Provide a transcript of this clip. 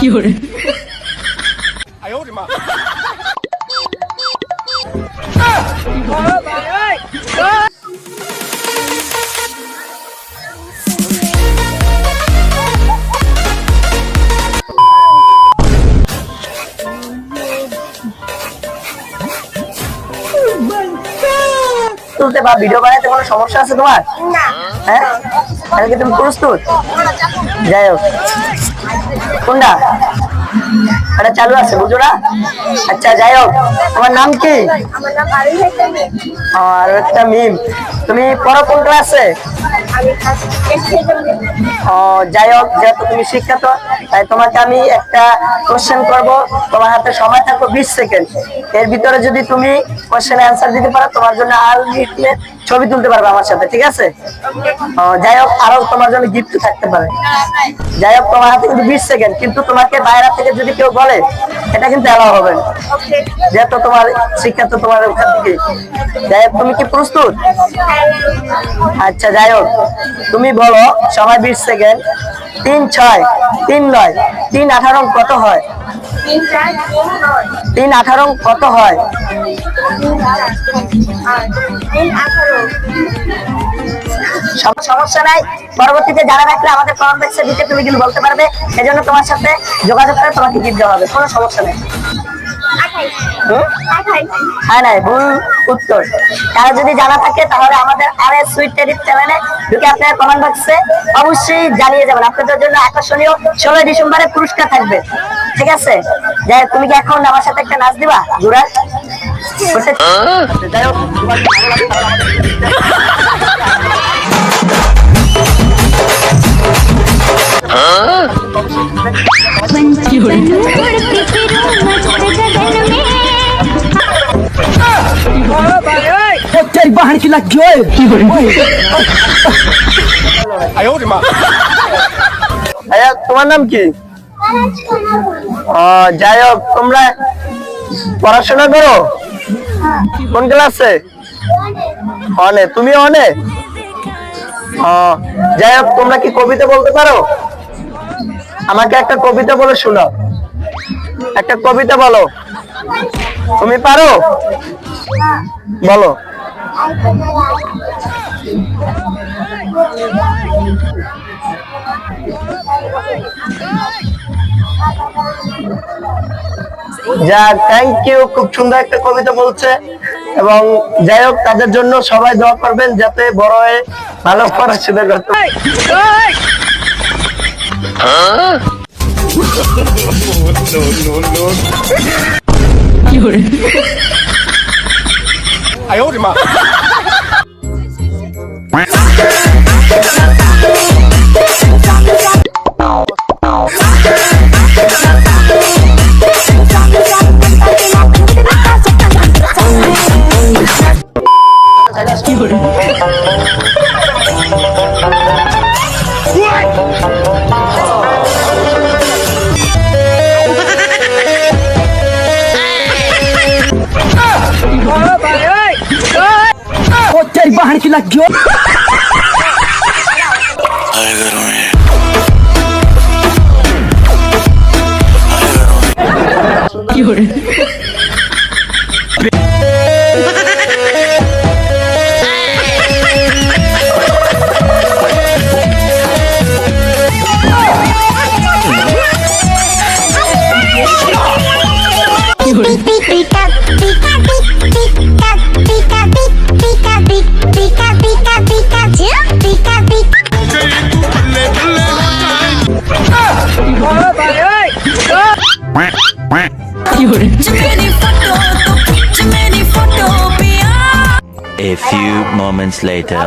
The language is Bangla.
有人。哎呦我的妈！ তুলতে বা ভিডিও বানাতে কোনো সমস্যা আছে তোমার? না। হ্যাঁ, তাহলে কি তুমি প্রস্তুত? যাই হোক, কোনটা এটা চালু আছে বুঝো না? আচ্ছা যাই হোক, তোমার নাম কি? আমার নাম আরিফ হাসামি। আর একটা মিম। তুমি পড়ো কোন ক্লাসে? আমি ক্লাস 8 থেকে যাই হোক, যেহেতু তুমি শিক্ষিত তাই তোমাকে আমি একটা কোশ্চেন করব। তোমার হাতে সময় থাকবে 20 সেকেন্ড। এর ভিতরে যদি তুমি কোশ্চেনের অ্যান্সার দিতে পারো তোমার জন্য আলটিমেট ছবি তুলতে পারবে আমার সাথে, ঠিক আছে? যাই হোক, আরো তোমার জন্য গিফট থাকতে পারে। যাই হোক, তোমার হাতে কিন্তু 20 সেকেন্ড, কিন্তু তোমাকে বাইরে থেকে যদি কেউ বলে এটা কিন্তু অ্যালাউ হবে না, যেহেতু তোমার শিক্ষিত তোমার ওখান থেকে। যাই হোক, তুমি কি প্রস্তুত? আচ্ছা যাই হোক, তুমি বলো, সময় 20 সেকেন্ড। 3 6 3 9 3 18 কত হয়? 3 4 3 9 3 18 কত হয়? 3 18 সমস্যা নাই, পরবর্তীতে জানা রাখলে আমাদের কমেন্ট বক্সে দিতে তুমি কিন্তু বলতে পারবে, এজন্য তোমার সাথে যোগাযোগ করে তোমাকে গিফট দেওয়া হবে, কোনো সমস্যা নেই। 28 হ্যাঁ নাই, ভুল উত্তর। কারো যদি জানা থাকে তাহলে আমাদের আরএস সুইট টেডিট চ্যানেলে ঢুকে আপনার কমেন্ট বক্সে অবশ্যই জানিয়ে যাবেন। আপনাদের জন্য আকর্ষণীয় 16 ডিসেম্বরে পুরস্কার থাকবে, ঠিক আছে? যাই হোক, তুমি কি এখন আমার সাথে একটা নাচ দিবা ঘুরার? যাই হোক, বাহার কি লাগছে?哎呦我的妈！ ভাইয়া তোমার নাম কি? যাই হোক, তোমরা পড়াশোনা করো কোন ক্লাসে? অনে। তুমি অনে? যাই হোক, তোমরা কি কবিতা বলতে পারো? আমাকে একটা কবিতা বলে শোনাও। একটা কবিতা বলো। তুমি পারো? বলো। যা, থ্যাংক ইউ, খুব সুন্দর একটা কবিতা বলছে। এবং যাই হোক, তাদের জন্য সবাই দোয়া করবেন যাতে বড় হয়ে ভালো পড়াশোনা করতে।有人。 哎呦我的妈！ 有人。 বাহার কি লাগছে? কি করে? A few moments later.